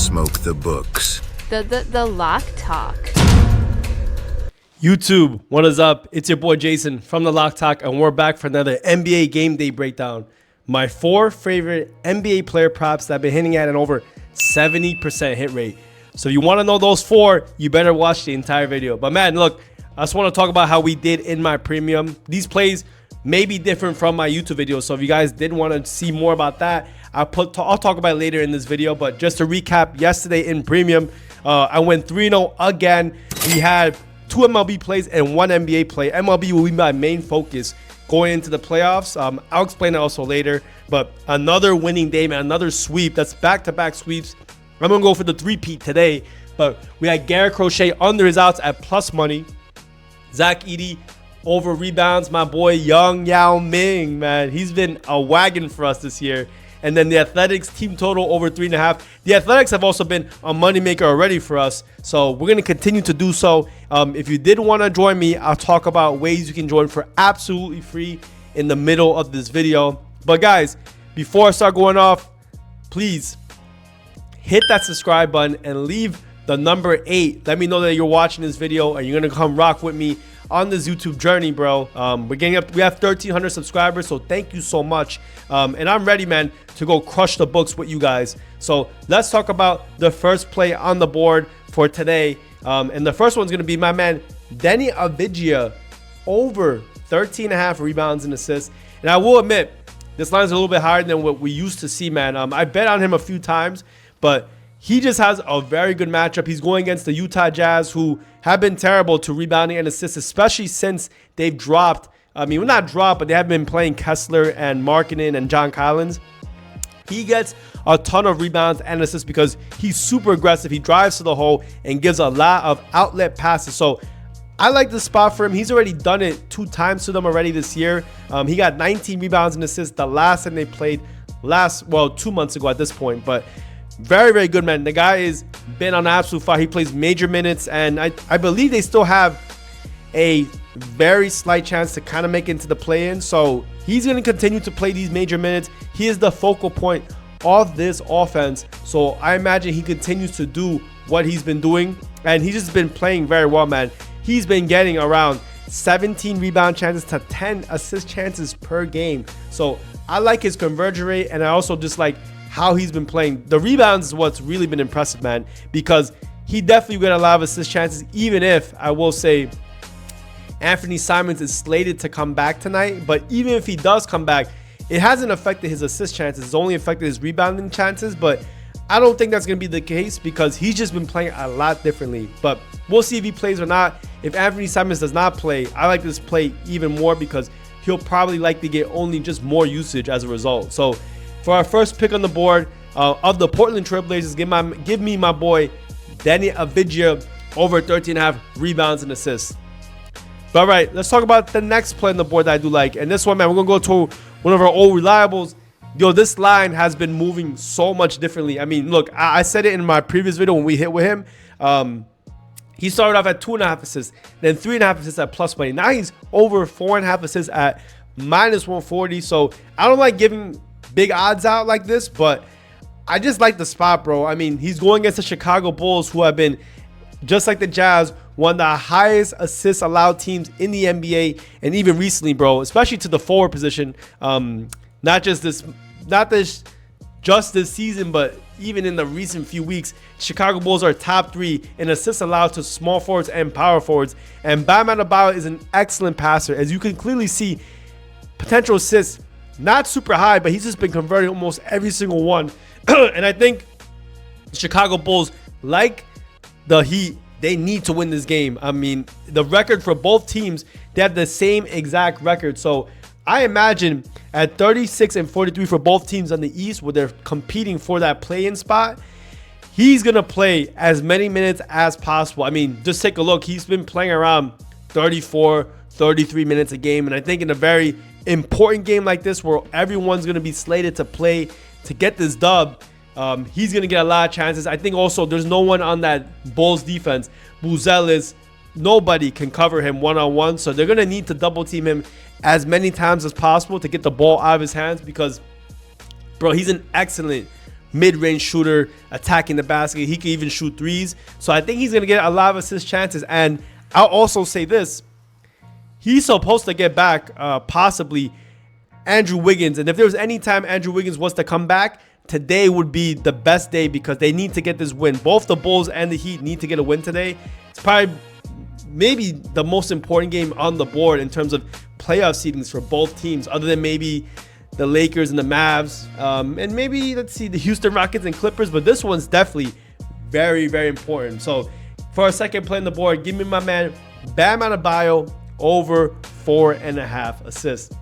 smoke the books. The Lock Talk. YouTube, what is up? It's your boy Jason from the Lock Talk, and we're back for another NBA game day breakdown. My 4 favorite NBA player props that I've been hitting at an over 70% hit rate. So if you want to know those 4, you better watch the entire video. But man, look, I just want to talk about how we did in my premium. These plays may be different from my YouTube videos, so if you guys did want to see more about that, I'll talk about it later in this video. But just to recap, yesterday in premium, I went 3-0 again. We had 2 MLB plays and 1 NBA play. MLB will be my main focus going into the playoffs. I'll explain it also later. But another winning day, man, another sweep. That's back-to-back sweeps. I'm going to go for the 3-peat today. But we had Garrett Crochet under his outs at plus money. Zach Edey over rebounds. My boy Young Yao Ming, man. He's been a wagon for us this year. And then the Athletics team total over 3.5. The Athletics have also been a moneymaker already for us. So we're going to continue to do so. If you did want to join me, I'll talk about ways you can join for absolutely free in the middle of this video. But guys, before I start going off, please hit that subscribe button and leave the number 8. Let me know that you're watching this video and you're going to come rock with me on this YouTube journey, bro. We're getting up. We have 1,300 subscribers, so thank you so much. And I'm ready, man, to go crush the books with you guys. So let's talk about the first play on the board for today. And the first one's gonna be my man Denny Avdija over 13.5 rebounds and assists. And I will admit, this line's a little bit higher than what we used to see, man. I bet on him a few times, but he just has a very good matchup. He's going against the Utah Jazz, who have been terrible to rebounding and assists, especially since they've dropped. I mean, well, not dropped, but they have been playing Kessler and Markkanen and John Collins. He gets a ton of rebounds and assists because he's super aggressive. He drives to the hole and gives a lot of outlet passes. So I like this spot for him. He's already done it 2 times to them already this year. He got 19 rebounds and assists the last time they played 2 months ago at this point. But very, very good, man. The guy has been on absolute fire. He plays major minutes, and I believe they still have a very slight chance to kind of make it into the play-in. So he's going to continue to play these major minutes. He is the focal point of this offense. So I imagine he continues to do what he's been doing, and he's just been playing very well, man. He's been getting around 17 rebound chances to 10 assist chances per game. So I like his conversion rate, and I also just like how he's been playing. The rebounds is what's really been impressive, man, because he definitely got a lot of assist chances, even if I will say Anthony Simons is slated to come back tonight. But even if he does come back, it hasn't affected his assist chances. It's only affected his rebounding chances, but I don't think that's going to be the case because he's just been playing a lot differently. But we'll see if he plays or not. If Anthony Simons does not play, I like this play even more because he'll probably likely get only just more usage as a result. So for our first pick on the board of the Portland Trailblazers, give me my boy Denny Avdija over 13.5 rebounds and assists. But all right, let's talk about the next play on the board that I do like. And this one, man, we're going to go to one of our old reliables. Yo, this line has been moving so much differently. I mean, look, I said it in my previous video when we hit with him. He started off at 2.5 assists, then 3.5 assists at plus money. Now he's over 4.5 assists at minus 140. So I don't like giving big odds out like this, but I just like the spot, bro. I mean, he's going against the Chicago Bulls, who have been, just like the Jazz, one of the highest assists allowed teams in the NBA, and even recently, bro, especially to the forward position. Not just this season, but even in the recent few weeks, Chicago Bulls are top 3 in assists allowed to small forwards and power forwards. And Bam Adebayo is an excellent passer, as you can clearly see. Potential assists not super high, but he's just been converting almost every single one. And I think Chicago Bulls, like the Heat, they need to win this game. I mean, the record for both teams, they have the same exact record. So I imagine at 36-43 for both teams on the East, where they're competing for that play-in spot, he's going to play as many minutes as possible. I mean, just take a look. He's been playing around 34, 33 minutes a game. And I think in a very important game like this, where everyone's going to be slated to play to get this dub, he's going to get a lot of chances. I think also there's no one on that Bulls defense. Buzelis, nobody can cover him one-on-one. So they're going to need to double team him as many times as possible to get the ball out of his hands because, bro, he's an excellent mid-range shooter, attacking the basket. He can even shoot threes. So I think he's going to get a lot of assist chances. And I'll also say this. He's supposed to get back possibly Andrew Wiggins. And if there was any time Andrew Wiggins was to come back, today would be the best day because they need to get this win. Both the Bulls and the Heat need to get a win today. It's probably maybe the most important game on the board in terms of playoff seedings for both teams, other than maybe the Lakers and the Mavs, and maybe, let's see, the Houston Rockets and Clippers. But this one's definitely very, very important. So for our second play on the board, give me my man Bam Adebayo over 4.5 assists.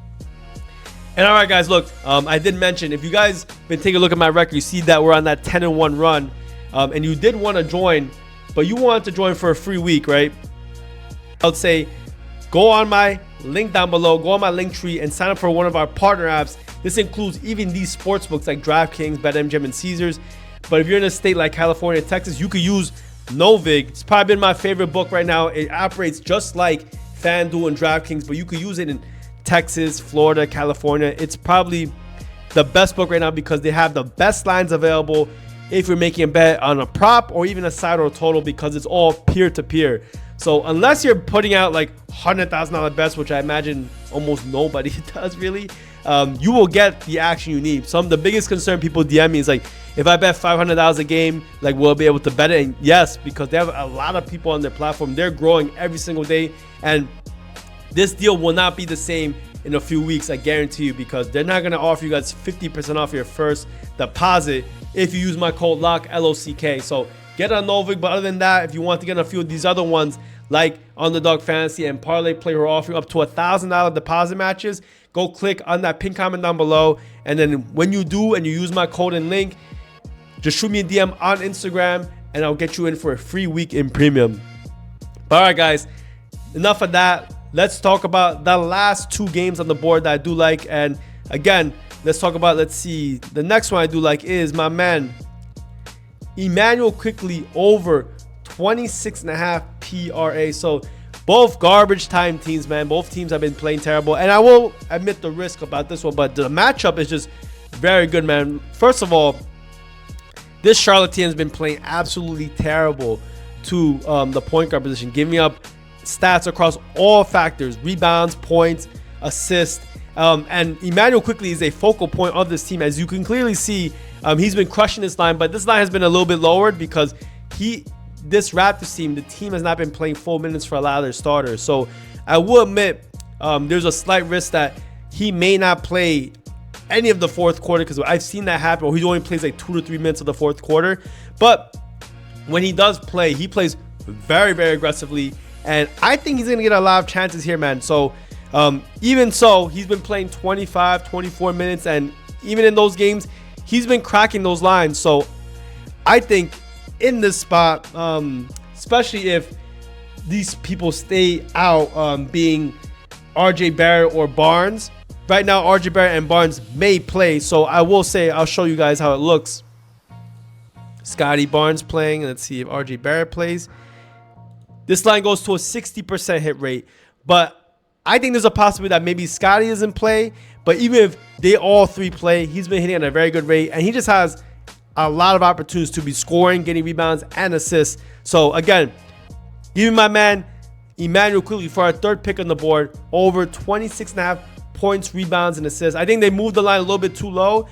And all right, guys, look, I did mention, if you guys been taking a look at my record, you see that we're on that 10-1 run, and you did want to join, but you wanted to join for a free week, right? I would say go on my link down below, go on my link tree and sign up for one of our partner apps. This includes even these sports books like DraftKings, BetMGM, and Caesars. But if you're in a state like California, Texas, you could use NOVIG. It's probably been my favorite book right now. It operates just like FanDuel and DraftKings, but you could use it in Texas, Florida, California. It's probably the best book right now because they have the best lines available if you're making a bet on a prop or even a side or a total, because it's all peer-to-peer. So unless you're putting out like $100,000 bets, which I imagine almost nobody does really, you will get the action you need. The biggest concern people DM me is like, if I bet $500 a game, like, will I be able to bet it? And yes, because they have a lot of people on their platform. They're growing every single day. And this deal will not be the same in a few weeks, I guarantee you, because they're not going to offer you guys 50% off your first deposit if you use my code LOCK, LOCK. So get on NOVIG. But other than that, if you want to get a few of these other ones like Underdog Fantasy and Parlay Play, who are offering up to $1,000 deposit matches, go click on that pin comment down below. And then when you do and you use my code and link, just shoot me a DM on Instagram and I'll get you in for a free week in premium. All right, guys, enough of that. Let's talk about the last two games on the board that I do like. And again, let's talk about, let's see, the next one I do like is my man Immanuel Quickley over 26.5 PRA. So both garbage time teams, man. Both teams have been playing terrible. And I will admit the risk about this one, but the matchup is just very good, man. First of all, this Charlotte team has been playing absolutely terrible to the point guard position, giving up stats across all factors: rebounds, points, assists. And Immanuel Quickley is a focal point of this team. As you can clearly see, he's been crushing this line, but this line has been a little bit lowered because this Raptors team, the team has not been playing full minutes for a lot of their starters. So I will admit there's a slight risk that he may not play any of the fourth quarter, because I've seen that happen, or he only plays like 2 to 3 minutes of the fourth quarter. But when he does play, he plays very, very aggressively. And I think he's going to get a lot of chances here, man. So even so, he's been playing 25, 24 minutes. And even in those games, he's been cracking those lines. So I think in this spot, especially if these people stay out, being RJ Barrett or Barnes. Right now, RJ Barrett and Barnes may play. So I will say, I'll show you guys how it looks. Scotty Barnes playing. Let's see if RJ Barrett plays. This line goes to a 60% hit rate. But I think there's a possibility that maybe Scotty is in play. But even if they all three play, he's been hitting at a very good rate. And he just has a lot of opportunities to be scoring, getting rebounds, and assists. So again, give me my man Immanuel Quickley for our third pick on the board, over 26.5 points, rebounds, and assists. I think they moved the line a little bit too low,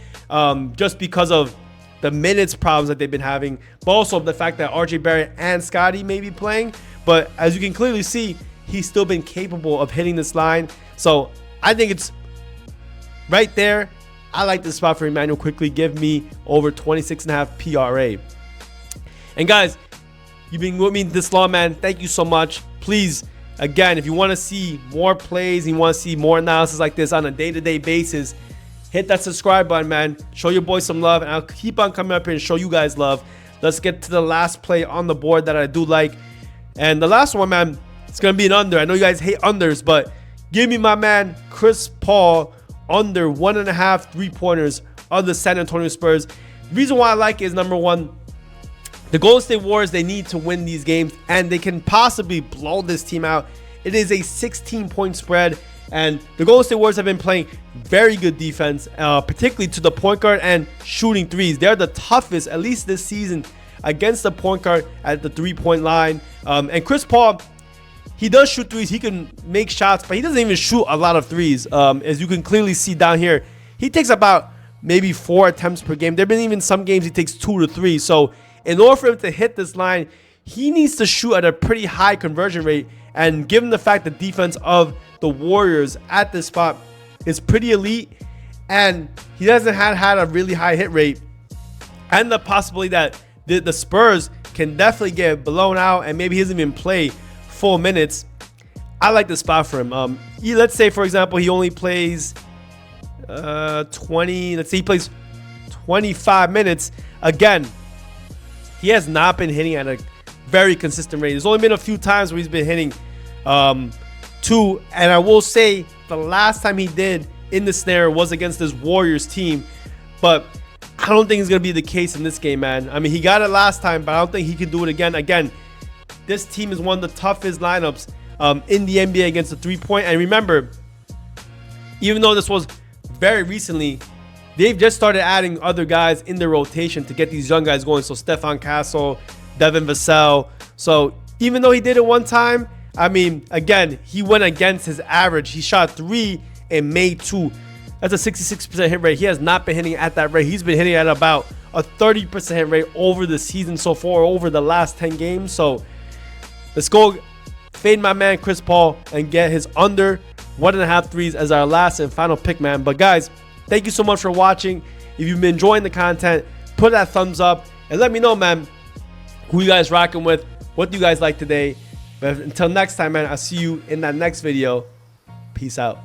just because of the minutes problems that they've been having, but also the fact that RJ Barrett and Scotty may be playing. But as you can clearly see, he's still been capable of hitting this line. So I think it's right there. I like this spot for Immanuel Quickley. Give me over 26.5 PRA. And guys, you've been with me this long, man. Thank you so much. Please, again, if you want to see more plays and you want to see more analysis like this on a day-to-day basis, hit that subscribe button, man. Show your boy some love, and I'll keep on coming up here and show you guys love. Let's get to the last play on the board that I do like. And the last one, man, it's going to be an under. I know you guys hate unders, but give me my man Chris Paul under 1.5 3-pointers of the San Antonio Spurs. The reason why I like it is, number one, the Golden State Warriors, they need to win these games, and they can possibly blow this team out. It is a 16-point spread. And the Golden State Warriors have been playing very good defense, particularly to the point guard and shooting threes. They're the toughest, at least this season, against the point guard at the three-point line. And Chris Paul, he does shoot threes. He can make shots, but he doesn't even shoot a lot of threes. As you can clearly see down here, he takes about maybe 4 attempts per game. There have been even some games he takes 2 to 3. So in order for him to hit this line, he needs to shoot at a pretty high conversion rate. And given the fact that defense of the Warriors at this spot is pretty elite, and he hasn't had a really high hit rate, and the possibility that the Spurs can definitely get blown out and maybe he doesn't even play full minutes, I like the spot for him. Let's say, for example, he only plays 20. Let's say he plays 25 minutes. Again, he has not been hitting at a very consistent rate. There's only been a few times where he's been hitting 2, and I will say the last time he did in the snare was against this Warriors team, but I don't think it's going to be the case in this game, man. I mean, he got it last time, but I don't think he can do it again. Again, this team is one of the toughest lineups in the NBA against the three-point. And remember, even though this was very recently, they've just started adding other guys in their rotation to get these young guys going. So Stephon Castle, Devin Vassell. So even though he did it one time, I mean, again, he went against his average. He shot 3 and made 2. That's a 66% hit rate. He has not been hitting at that rate. He's been hitting at about a 30% hit rate over the season so far, over the last 10 games. So let's go fade my man Chris Paul and get his under 1.5 threes as our last and final pick, man. But guys, thank you so much for watching. If you've been enjoying the content, put that thumbs up and let me know, man, who you guys rocking with. What do you guys like today? But until next time, man, I'll see you in that next video. Peace out.